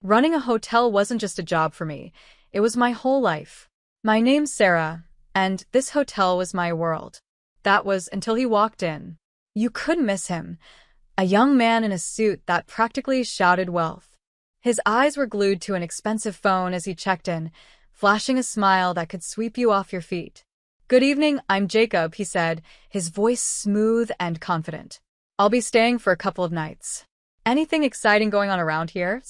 Running a hotel wasn't just a job for me, it was my whole life. My name's Sarah, and this hotel was my world. That was until he walked in. You couldn't miss him. A young man in a suit that practically shouted wealth. His eyes were glued to an expensive phone as he checked in, flashing a smile that could sweep you off your feet. "Good evening, I'm Jacob," he said, his voice smooth and confident. "I'll be staying for a couple of nights. Anything exciting going on around here?"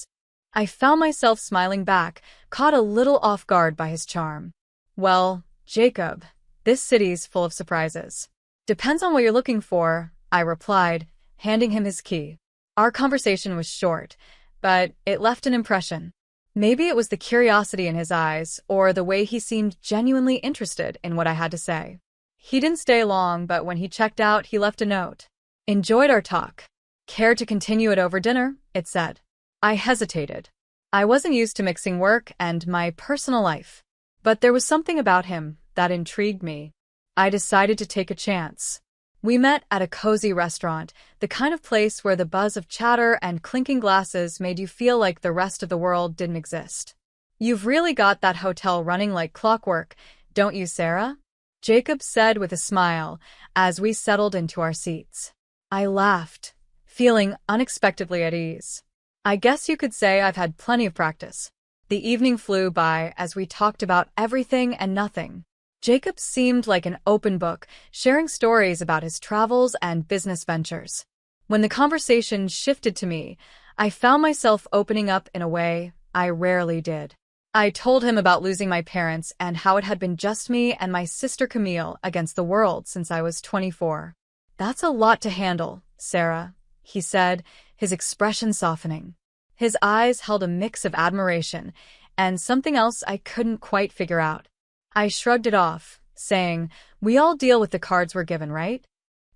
I found myself smiling back, caught a little off guard by his charm. "Well, Jacob, this city's full of surprises. Depends on what you're looking for," I replied, handing him his key. Our conversation was short, but it left an impression. Maybe it was the curiosity in his eyes, or the way he seemed genuinely interested in what I had to say. He didn't stay long, but when he checked out, he left a note. "Enjoyed our talk. Care to continue it over dinner?" it said. I hesitated. I wasn't used to mixing work and my personal life, but there was something about him that intrigued me. I decided to take a chance. We met at a cozy restaurant, the kind of place where the buzz of chatter and clinking glasses made you feel like the rest of the world didn't exist. "You've really got that hotel running like clockwork, don't you, Sarah?" Jacob said with a smile as we settled into our seats. I laughed, feeling unexpectedly at ease. "I guess you could say I've had plenty of practice." The evening flew by as we talked about everything and nothing. Jacob seemed like an open book, sharing stories about his travels and business ventures. When the conversation shifted to me, I found myself opening up in a way I rarely did. I told him about losing my parents and how it had been just me and my sister Camille against the world since I was 24. "That's a lot to handle, Sarah," he said, his expression softening. His eyes held a mix of admiration and something else I couldn't quite figure out. I shrugged it off, saying, "We all deal with the cards we're given, right?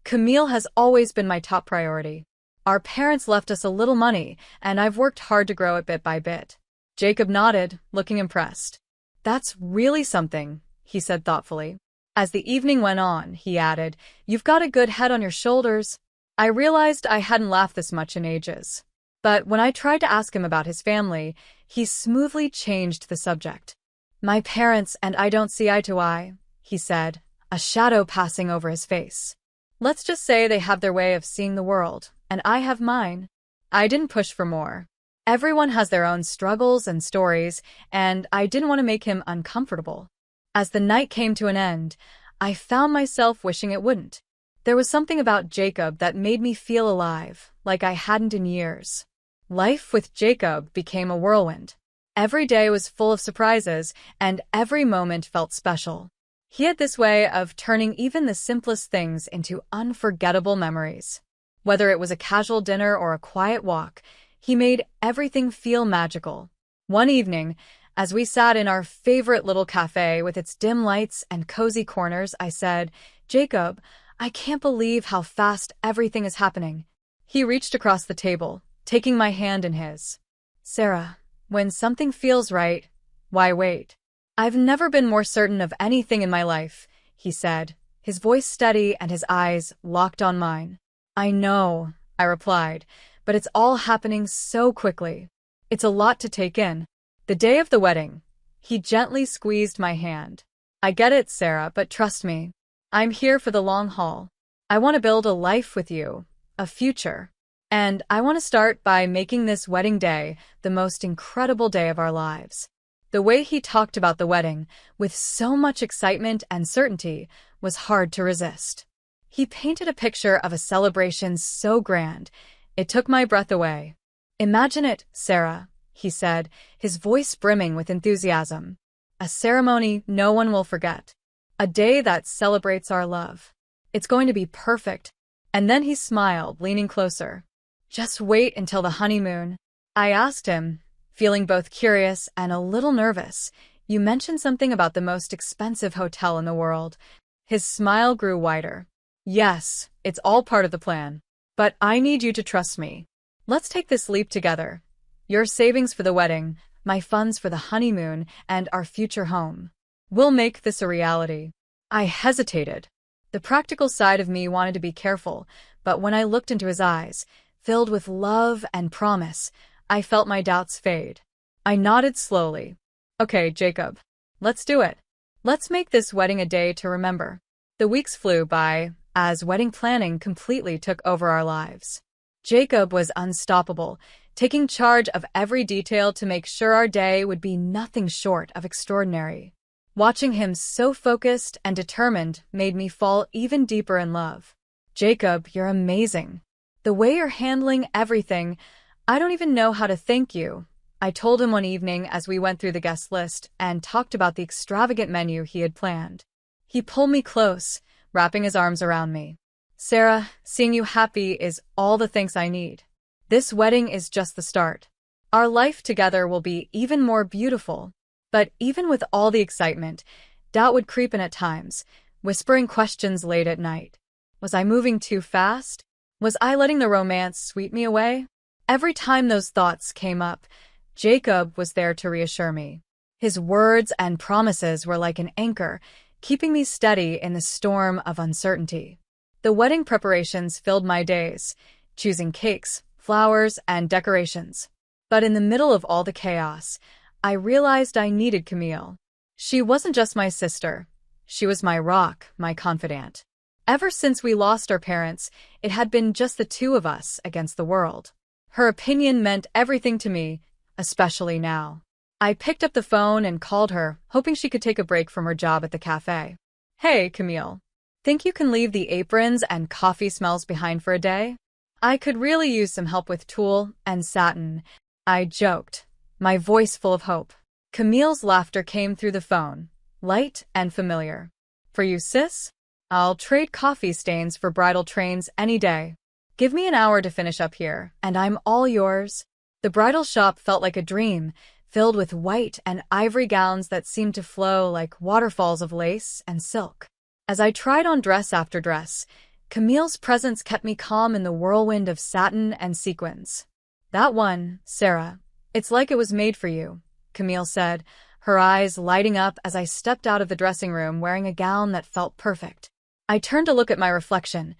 Camille has always been my top priority. Our parents left us a little money, and I've worked hard to grow it bit by bit." Jacob nodded, looking impressed. "That's really something," he said thoughtfully. As the evening went on, he added, "You've got a good head on your shoulders." I realized I hadn't laughed this much in ages. But when I tried to ask him about his family, he smoothly changed the subject. "My parents and I don't see eye to eye," he said, a shadow passing over his face. "Let's just say they have their way of seeing the world, and I have mine." I didn't push for more. Everyone has their own struggles and stories, and I didn't want to make him uncomfortable. As the night came to an end, I found myself wishing it wouldn't. There was something about Jacob that made me feel alive, like I hadn't in years. Life with Jacob became a whirlwind. Every day was full of surprises, and every moment felt special. He had this way of turning even the simplest things into unforgettable memories. Whether it was a casual dinner or a quiet walk, he made everything feel magical. One evening, as we sat in our favorite little cafe with its dim lights and cozy corners, I said, "Jacob, I can't believe how fast everything is happening." He reached across the table, taking my hand in his. "Sarah, when something feels right, why wait? I've never been more certain of anything in my life," he said, his voice steady and his eyes locked on mine. "I know," I replied, "but it's all happening so quickly. It's a lot to take in." The day of the wedding, he gently squeezed my hand. "I get it, Sarah, but trust me. I'm here for the long haul. I want to build a life with you, a future. And I want to start by making this wedding day the most incredible day of our lives." The way he talked about the wedding, with so much excitement and certainty, was hard to resist. He painted a picture of a celebration so grand, it took my breath away. "Imagine it, Sarah," he said, his voice brimming with enthusiasm. "A ceremony no one will forget. A day that celebrates our love. It's going to be perfect." And then he smiled, leaning closer. "Just wait until the honeymoon." I asked him, feeling both curious and a little nervous, "You mentioned something about the most expensive hotel in the world." His smile grew wider. "Yes, it's all part of the plan. But I need you to trust me. Let's take this leap together. Your savings for the wedding, my funds for the honeymoon, and our future home. We'll make this a reality." I hesitated. The practical side of me wanted to be careful, but when I looked into his eyes, filled with love and promise, I felt my doubts fade. I nodded slowly. Okay, Jacob. Let's do it. Let's make this wedding a day to remember. The weeks flew by, as wedding planning completely took over our lives. Jacob was unstoppable, taking charge of every detail to make sure our day would be nothing short of extraordinary. Watching him so focused and determined made me fall even deeper in love. Jacob, you're amazing. The way you're handling everything, I don't even know how to thank you. I told him one evening as we went through the guest list and talked about the extravagant menu he had planned. He pulled me close, wrapping his arms around me. Sarah, seeing you happy is all the thanks I need. This wedding is just the start. Our life together will be even more beautiful. But even with all the excitement, doubt would creep in at times, whispering questions late at night. Was I moving too fast? Was I letting the romance sweep me away? Every time those thoughts came up, Jacob was there to reassure me. His words and promises were like an anchor, keeping me steady in the storm of uncertainty. The wedding preparations filled my days, choosing cakes, flowers, and decorations. But in the middle of all the chaos, I realized I needed Camille. She wasn't just my sister. She was my rock, my confidant. Ever since we lost our parents, it had been just the two of us against the world. Her opinion meant everything to me, especially now. I picked up the phone and called her, hoping she could take a break from her job at the cafe. Hey, Camille. Think you can leave the aprons and coffee smells behind for a day? I could really use some help with tulle and satin, I joked, my voice full of hope. Camille's laughter came through the phone, light and familiar. For you, sis? I'll trade coffee stains for bridal trains any day. Give me an hour to finish up here, and I'm all yours. The bridal shop felt like a dream, filled with white and ivory gowns that seemed to flow like waterfalls of lace and silk. As I tried on dress after dress, Camille's presence kept me calm in the whirlwind of satin and sequins. That one, Sarah, it's like it was made for you, Camille said, her eyes lighting up as I stepped out of the dressing room wearing a gown that felt perfect. I turned to look at my reflection,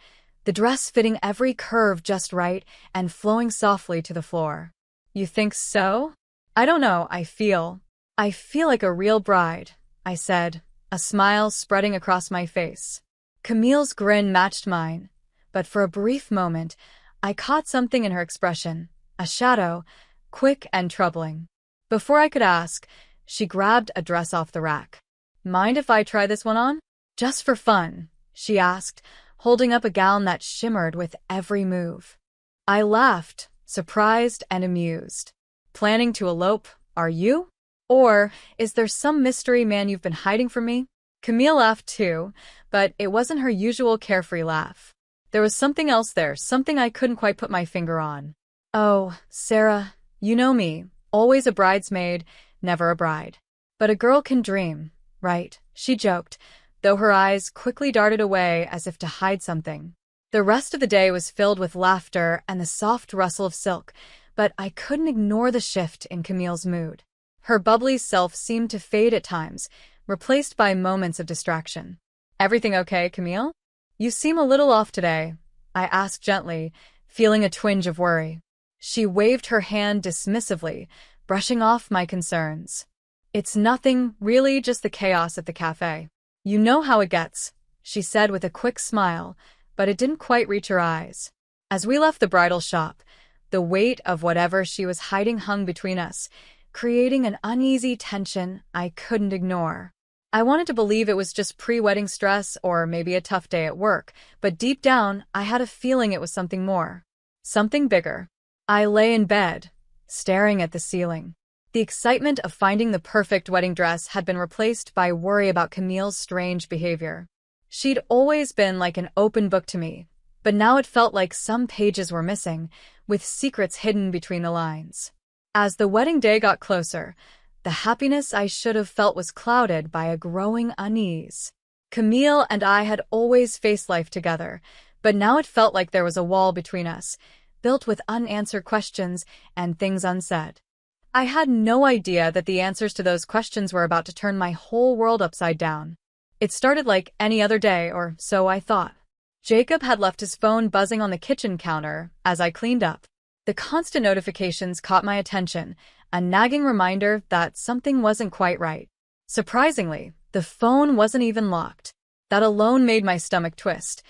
the dress fitting every curve just right and flowing softly to the floor. You think so? I don't know, I feel like a real bride, I said, a smile spreading across my face. Camille's grin matched mine, but for a brief moment, I caught something in her expression, a shadow, quick and troubling. Before I could ask, she grabbed a dress off the rack. Mind if I try this one on? Just for fun, she asked, holding up a gown that shimmered with every move. I laughed, surprised and amused. Planning to elope, are you? Or is there some mystery man you've been hiding from me? Camille laughed too, but it wasn't her usual carefree laugh. There was something else there, something I couldn't quite put my finger on. Oh, Sarah, you know me, always a bridesmaid, never a bride. But a girl can dream, right? She joked, though her eyes quickly darted away as if to hide something. The rest of the day was filled with laughter and the soft rustle of silk, but I couldn't ignore the shift in Camille's mood. Her bubbly self seemed to fade at times, replaced by moments of distraction. Everything okay, Camille? You seem a little off today, I asked gently, feeling a twinge of worry. She waved her hand dismissively, brushing off my concerns. It's nothing, really, just the chaos at the cafe. You know how it gets, she said with a quick smile, but it didn't quite reach her eyes. As we left the bridal shop, the weight of whatever she was hiding hung between us, creating an uneasy tension I couldn't ignore. I wanted to believe it was just pre-wedding stress or maybe a tough day at work, but deep down, I had a feeling it was something more. Something bigger. I lay in bed, staring at the ceiling. The excitement of finding the perfect wedding dress had been replaced by worry about Camille's strange behavior. She'd always been like an open book to me, but now it felt like some pages were missing, with secrets hidden between the lines. As the wedding day got closer, the happiness I should have felt was clouded by a growing unease. Camille and I had always faced life together, but now it felt like there was a wall between us, built with unanswered questions and things unsaid. I had no idea that the answers to those questions were about to turn my whole world upside down. It started like any other day, or so I thought. Jacob had left his phone buzzing on the kitchen counter as I cleaned up. The constant notifications caught my attention, a nagging reminder that something wasn't quite right. Surprisingly, the phone wasn't even locked. That alone made my stomach twist,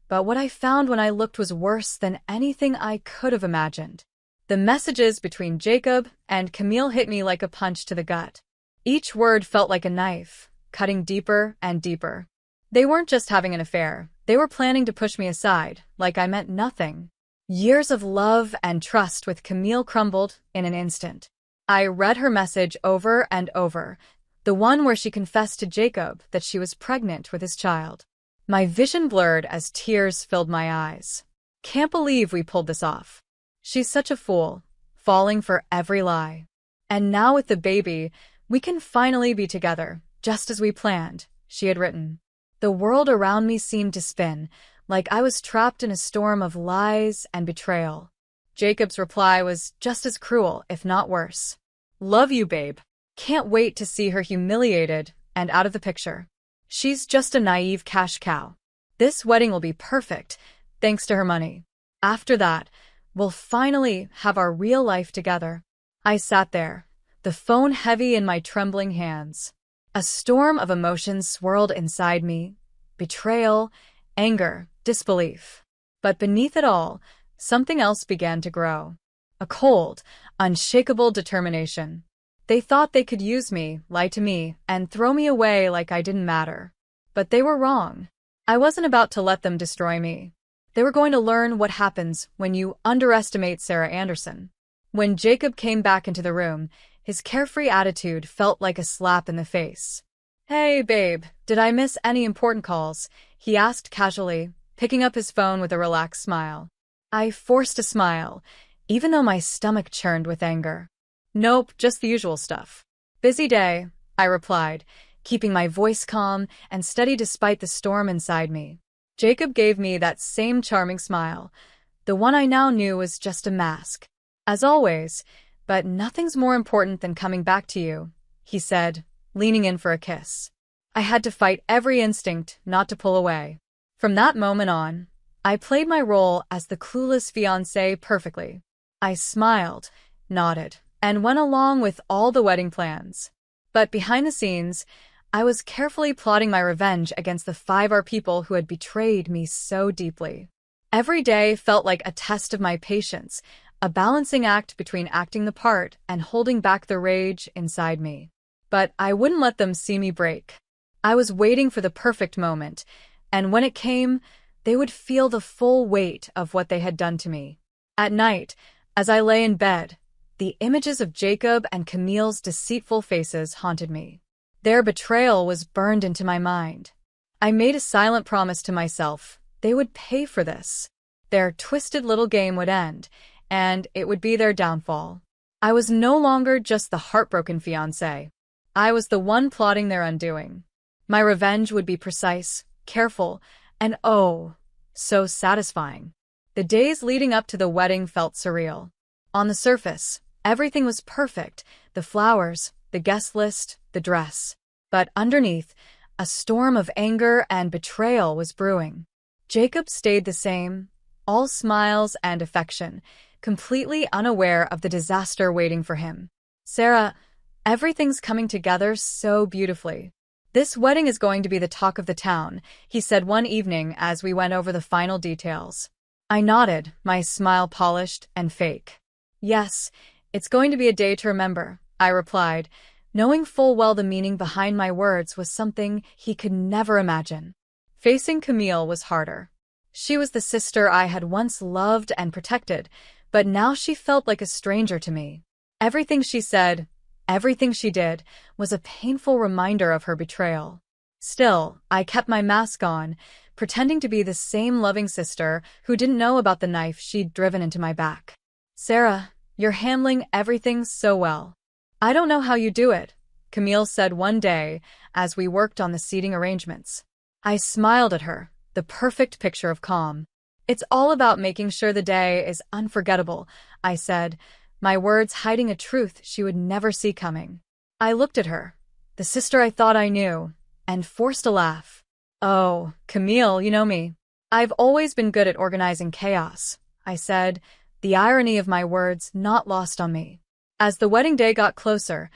but what I found when I looked was worse than anything I could have imagined. The messages between Jacob and Camille hit me like a punch to the gut. Each word felt like a knife, cutting deeper and deeper. They weren't just having an affair, they were planning to push me aside, like I meant nothing. Years of love and trust with Camille crumbled in an instant. I read her message over and over, the one where she confessed to Jacob that she was pregnant with his child. My vision blurred as tears filled my eyes. Can't believe we pulled this off. She's such a fool, falling for every lie. And now with the baby, we can finally be together, just as we planned, she had written. The world around me seemed to spin, like I was trapped in a storm of lies and betrayal. Jacob's reply was just as cruel, if not worse. Love you, babe. Can't wait to see her humiliated and out of the picture. She's just a naive cash cow. This wedding will be perfect, thanks to her money. After that, we'll finally have our real life together. I sat there, the phone heavy in my trembling hands. A storm of emotions swirled inside me: betrayal, anger, disbelief. But beneath it all, something else began to grow. A cold, unshakable determination. They thought they could use me, lie to me, and throw me away like I didn't matter. But they were wrong. I wasn't about to let them destroy me. They were going to learn what happens when you underestimate Sarah Anderson. When Jacob came back into the room, his carefree attitude felt like a slap in the face. Hey, babe, did I miss any important calls? He asked casually, picking up his phone with a relaxed smile. I forced a smile, even though my stomach churned with anger. Nope, just the usual stuff. Busy day, I replied, keeping my voice calm and steady despite the storm inside me. Jacob gave me that same charming smile, the one I now knew was just a mask. As always, but nothing's more important than coming back to you, he said, leaning in for a kiss. I had to fight every instinct not to pull away. From that moment on, I played my role as the clueless fiancé perfectly. I smiled, nodded, and went along with all the wedding plans. But behind the scenes, I was carefully plotting my revenge against the 5 people who had betrayed me so deeply. Every day felt like a test of my patience, a balancing act between acting the part and holding back the rage inside me. But I wouldn't let them see me break. I was waiting for the perfect moment, and when it came, they would feel the full weight of what they had done to me. At night, as I lay in bed, the images of Jacob and Camille's deceitful faces haunted me. Their betrayal was burned into my mind. I made a silent promise to myself they would pay for this. Their twisted little game would end, and it would be their downfall. I was no longer just the heartbroken fiancé. I was the one plotting their undoing. My revenge would be precise, careful, and oh, so satisfying. The days leading up to the wedding felt surreal. On the surface, everything was perfect: the flowers, the guest list, the dress. But underneath, a storm of anger and betrayal was brewing. Jacob stayed the same, all smiles and affection, completely unaware of the disaster waiting for him. Sarah, everything's coming together so beautifully. This wedding is going to be the talk of the town, he said one evening as we went over the final details. I nodded, my smile polished and fake. Yes, it's going to be a day to remember, I replied, knowing full well the meaning behind my words was something he could never imagine. Facing Camille was harder. She was the sister I had once loved and protected, but now she felt like a stranger to me. Everything she said, everything she did, was a painful reminder of her betrayal. Still, I kept my mask on, pretending to be the same loving sister who didn't know about the knife she'd driven into my back. Sarah, you're handling everything so well. I don't know how you do it, Camille said one day as we worked on the seating arrangements. I smiled at her, the perfect picture of calm. It's all about making sure the day is unforgettable, I said, my words hiding a truth she would never see coming. I looked at her, the sister I thought I knew, and forced a laugh. Oh, Camille, you know me. I've always been good at organizing chaos, I said, the irony of my words not lost on me. As the wedding day got closer,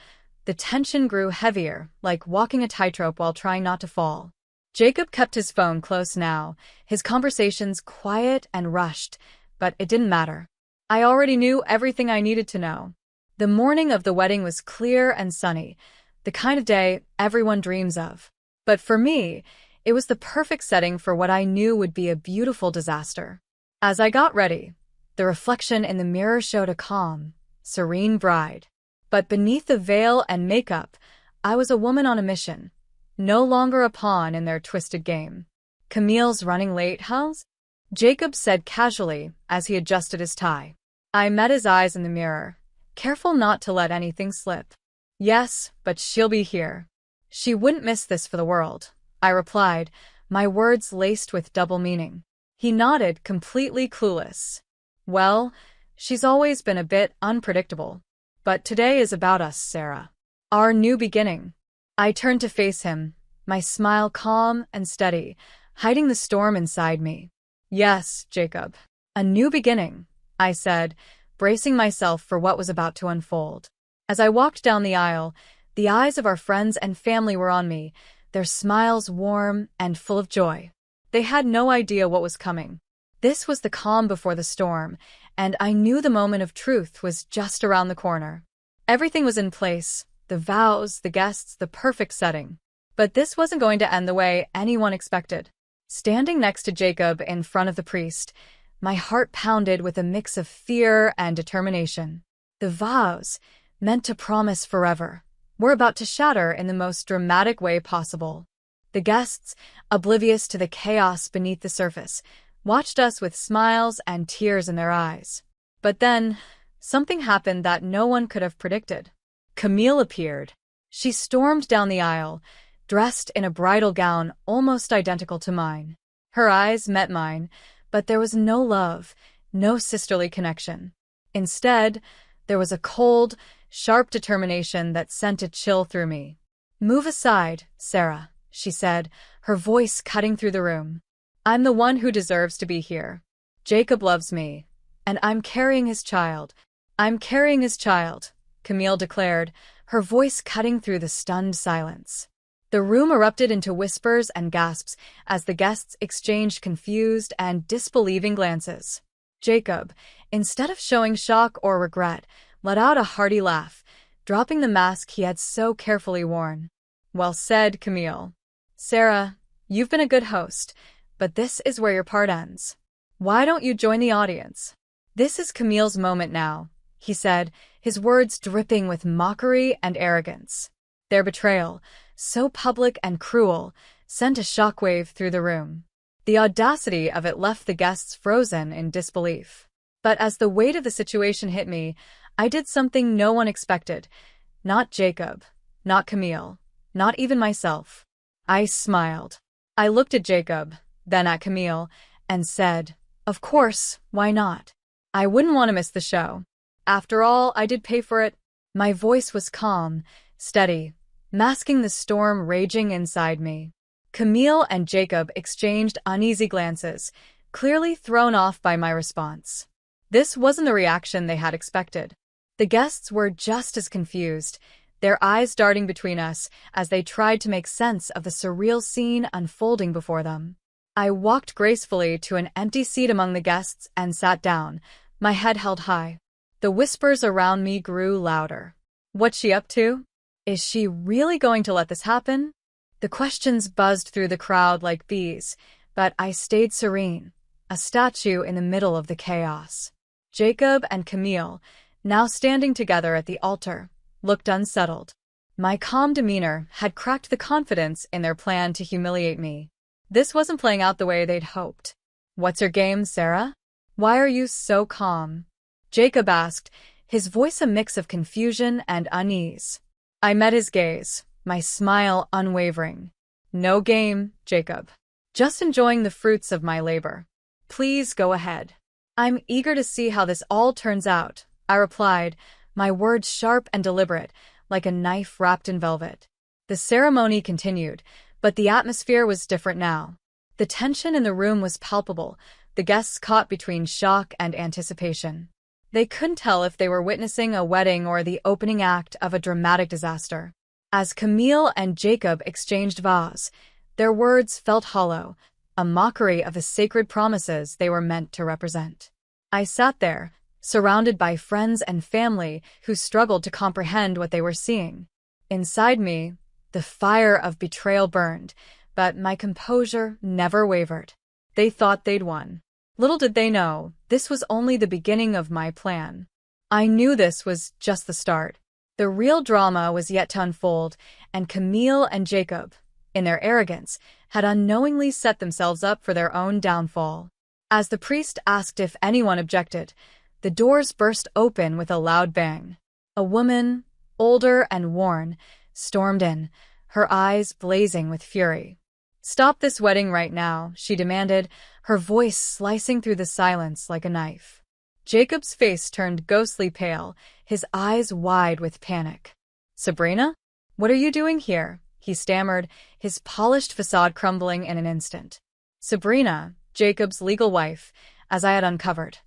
the tension grew heavier, like walking a tightrope while trying not to fall. Jacob kept his phone close now, his conversations quiet and rushed, but it didn't matter. I already knew everything I needed to know. The morning of the wedding was clear and sunny, the kind of day everyone dreams of. But for me, it was the perfect setting for what I knew would be a beautiful disaster. As I got ready, the reflection in the mirror showed a calm, serene bride. But beneath the veil and makeup, I was a woman on a mission, no longer a pawn in their twisted game. "Camille's running late, Hals?" Jacob said casually as he adjusted his tie. I met his eyes in the mirror, careful not to let anything slip. "Yes, but she'll be here. She wouldn't miss this for the world," I replied, my words laced with double meaning. He nodded, completely clueless. "Well, she's always been a bit unpredictable. But today is about us, Sarah. Our new beginning." I turned to face him, my smile calm and steady, hiding the storm inside me. "Yes, Jacob. A new beginning," I said, bracing myself for what was about to unfold. As I walked down the aisle, the eyes of our friends and family were on me, their smiles warm and full of joy. They had no idea what was coming. This was the calm before the storm, and I knew the moment of truth was just around the corner. Everything was in place, the vows, the guests, the perfect setting. But this wasn't going to end the way anyone expected. Standing next to Jacob in front of the priest, my heart pounded with a mix of fear and determination. The vows, meant to promise forever, were about to shatter in the most dramatic way possible. The guests, oblivious to the chaos beneath the surface, watched us with smiles and tears in their eyes. But then, something happened that no one could have predicted. Camille appeared. She stormed down the aisle, dressed in a bridal gown almost identical to mine. Her eyes met mine, but there was no love, no sisterly connection. Instead, there was a cold, sharp determination that sent a chill through me. "Move aside, Sarah," she said, her voice cutting through the room. "I'm the one who deserves to be here. Jacob loves me, and I'm carrying his child." "I'm carrying his child," Camille declared, her voice cutting through the stunned silence. The room erupted into whispers and gasps as the guests exchanged confused and disbelieving glances. Jacob, instead of showing shock or regret, let out a hearty laugh, dropping the mask he had so carefully worn. "Well said, Camille. Sarah, you've been a good host, but this is where your part ends. Why don't you join the audience?" "This is Camille's moment now," he said, his words dripping with mockery and arrogance. Their betrayal, so public and cruel, sent a shockwave through the room. The audacity of it left the guests frozen in disbelief. But as the weight of the situation hit me, I did something no one expected. Not Jacob, not Camille, not even myself. I smiled. I looked at Jacob, then at Camille, and said, "Of course, why not? I wouldn't want to miss the show. After all, I did pay for it." My voice was calm, steady, masking the storm raging inside me. Camille and Jacob exchanged uneasy glances, clearly thrown off by my response. This wasn't the reaction they had expected. The guests were just as confused, their eyes darting between us as they tried to make sense of the surreal scene unfolding before them. I walked gracefully to an empty seat among the guests and sat down, my head held high. The whispers around me grew louder. "What's she up to? Is she really going to let this happen?" The questions buzzed through the crowd like bees, but I stayed serene, a statue in the middle of the chaos. Jacob and Camille, now standing together at the altar, looked unsettled. My calm demeanor had cracked the confidence in their plan to humiliate me. This wasn't playing out the way they'd hoped. "What's your game, Sarah? Why are you so calm?" Jacob asked, his voice a mix of confusion and unease. I met his gaze, my smile unwavering. "No game, Jacob. Just enjoying the fruits of my labor. Please go ahead." "I'm eager to see how this all turns out," I replied, my words sharp and deliberate, like a knife wrapped in velvet. The ceremony continued, but the atmosphere was different now. The tension in the room was palpable, the guests caught between shock and anticipation. They couldn't tell if they were witnessing a wedding or the opening act of a dramatic disaster. As Camille and Jacob exchanged vows, their words felt hollow, a mockery of the sacred promises they were meant to represent. I sat there, surrounded by friends and family who struggled to comprehend what they were seeing. Inside me, the fire of betrayal burned, but my composure never wavered. They thought they'd won. Little did they know, this was only the beginning of my plan. I knew this was just the start. The real drama was yet to unfold, and Camille and Jacob, in their arrogance, had unknowingly set themselves up for their own downfall. As the priest asked if anyone objected, the doors burst open with a loud bang. A woman, older and worn, stormed in, her eyes blazing with fury. "Stop this wedding right now," she demanded, her voice slicing through the silence like a knife. Jacob's face turned ghostly pale, his eyes wide with panic. "Sabrina? What are you doing here?" he stammered, his polished facade crumbling in an instant. Sabrina, Jacob's legal wife, as I had uncovered,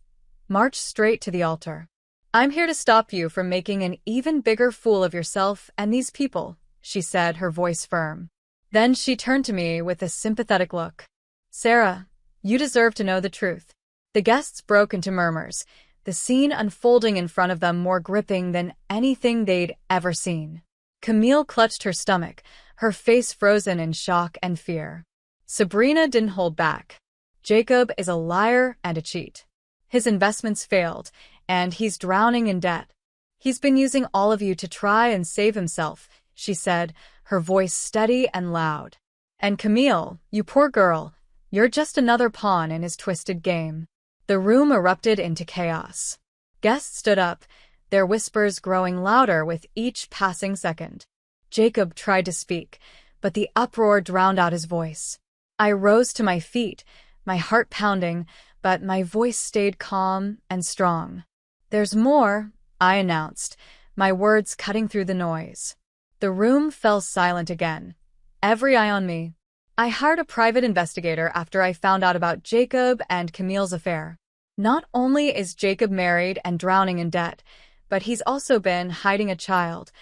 marched straight to the altar. "I'm here to stop you from making an even bigger fool of yourself and these people," she said, her voice firm. Then she turned to me with a sympathetic look. "Sarah, you deserve to know the truth." The guests broke into murmurs, the scene unfolding in front of them more gripping than anything they'd ever seen. Camille clutched her stomach, her face frozen in shock and fear. Sabrina didn't hold back. "Jacob is a liar and a cheat. His investments failed, and he's drowning in debt. He's been using all of you to try and save himself," she said, her voice steady and loud. "And Camille, you poor girl, you're just another pawn in his twisted game." The room erupted into chaos. Guests stood up, their whispers growing louder with each passing second. Jacob tried to speak, but the uproar drowned out his voice. I rose to my feet, my heart pounding, but my voice stayed calm and strong. "There's more," I announced, my words cutting through the noise. The room fell silent again, every eye on me. I hired a private investigator after I found out about Jacob and Camille's affair. Not only is Jacob married and drowning in debt, but he's also been hiding a child,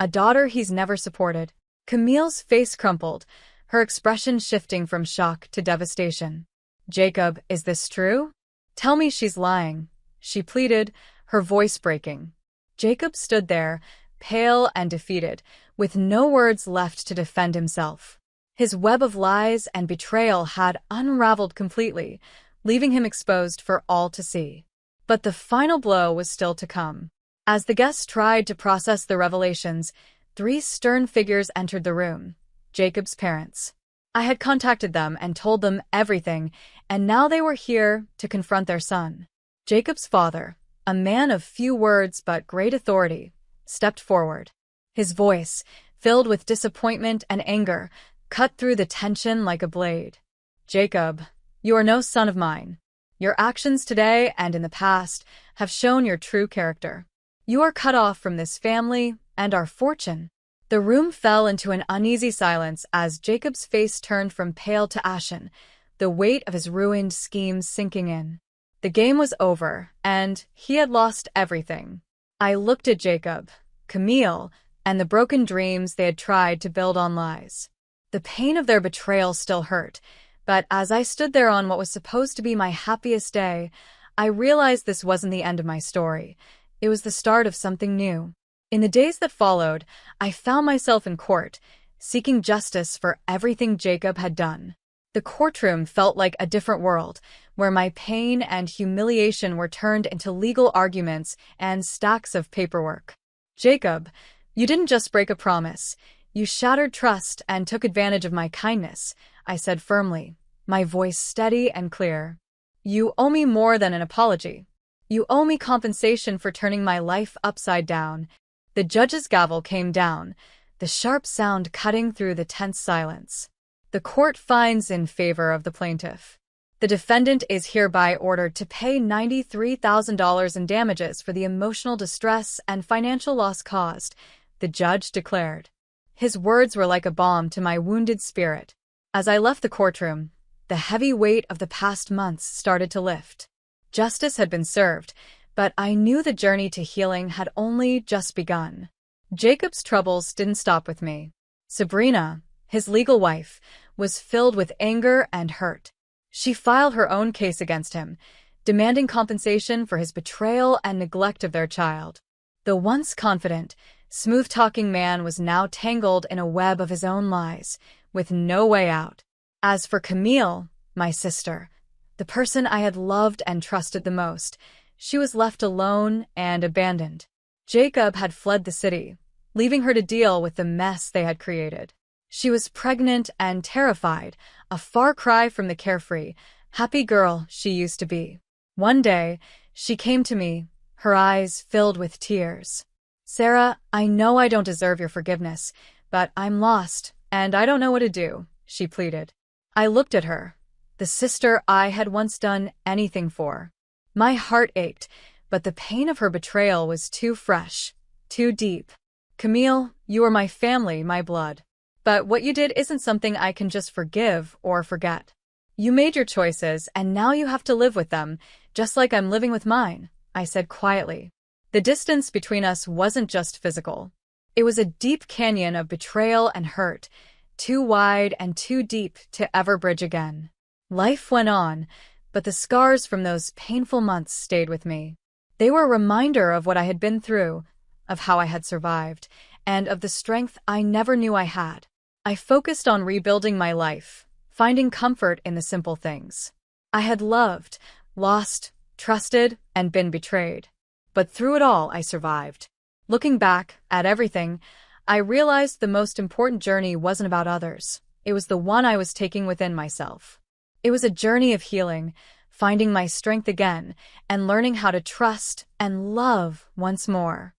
a daughter he's never supported. Camille's face crumpled, her expression shifting from shock to devastation. "Jacob, is this true? Tell me she's lying," she pleaded, her voice breaking. Jacob stood there, pale and defeated, with no words left to defend himself. His web of lies and betrayal had unraveled completely, leaving him exposed for all to see. But the final blow was still to come. As the guests tried to process the revelations, 3 stern figures entered the room: Jacob's parents. I had contacted them and told them everything, and now they were here to confront their son. Jacob's father, a man of few words but great authority, stepped forward. His voice, filled with disappointment and anger, cut through the tension like a blade. "Jacob, you are no son of mine. Your actions today and in the past have shown your true character. You are cut off from this family and our fortune." The room fell into an uneasy silence as Jacob's face turned from pale to ashen, the weight of his ruined schemes sinking in. The game was over, and he had lost everything. I looked at Jacob, Camille, and the broken dreams they had tried to build on lies. The pain of their betrayal still hurt, but as I stood there on what was supposed to be my happiest day, I realized this wasn't the end of my story. It was the start of something new. In the days that followed, I found myself in court, seeking justice for everything Jacob had done. The courtroom felt like a different world, where my pain and humiliation were turned into legal arguments and stacks of paperwork. "Jacob, you didn't just break a promise. You shattered trust and took advantage of my kindness," I said firmly, my voice steady and clear. "You owe me more than an apology. You owe me compensation for turning my life upside down." The judge's gavel came down, the sharp sound cutting through the tense silence. "The court finds in favor of the plaintiff. The defendant is hereby ordered to pay $93,000 in damages for the emotional distress and financial loss caused," the judge declared. His words were like a balm to my wounded spirit. As I left the courtroom, the heavy weight of the past months started to lift. Justice had been served, But I knew the journey to healing had only just begun. Jacob's troubles didn't stop with me. Sabrina, his legal wife, was filled with anger and hurt. She filed her own case against him, demanding compensation for his betrayal and neglect of their child. The once confident, smooth-talking man was now tangled in a web of his own lies, with no way out. As for Camille, my sister, the person I had loved and trusted the most, she was left alone and abandoned. Jacob had fled the city, leaving her to deal with the mess they had created. She was pregnant and terrified, a far cry from the carefree, happy girl she used to be. One day, she came to me, her eyes filled with tears. "Sarah, I know I don't deserve your forgiveness, but I'm lost, and I don't know what to do," she pleaded. I looked at her, the sister I had once done anything for. My heart ached, but the pain of her betrayal was too fresh, too deep. "Camille, you are my family, my blood. But what you did isn't something I can just forgive or forget. You made your choices, and now you have to live with them, just like I'm living with mine," I said quietly. The distance between us wasn't just physical. It was a deep canyon of betrayal and hurt, too wide and too deep to ever bridge again. Life went on, but the scars from those painful months stayed with me. They were a reminder of what I had been through, of how I had survived, and of the strength I never knew I had. I focused on rebuilding my life, finding comfort in the simple things. I had loved, lost, trusted, and been betrayed. But through it all, I survived. Looking back at everything, I realized the most important journey wasn't about others. It was the one I was taking within myself. It was a journey of healing, finding my strength again, and learning how to trust and love once more.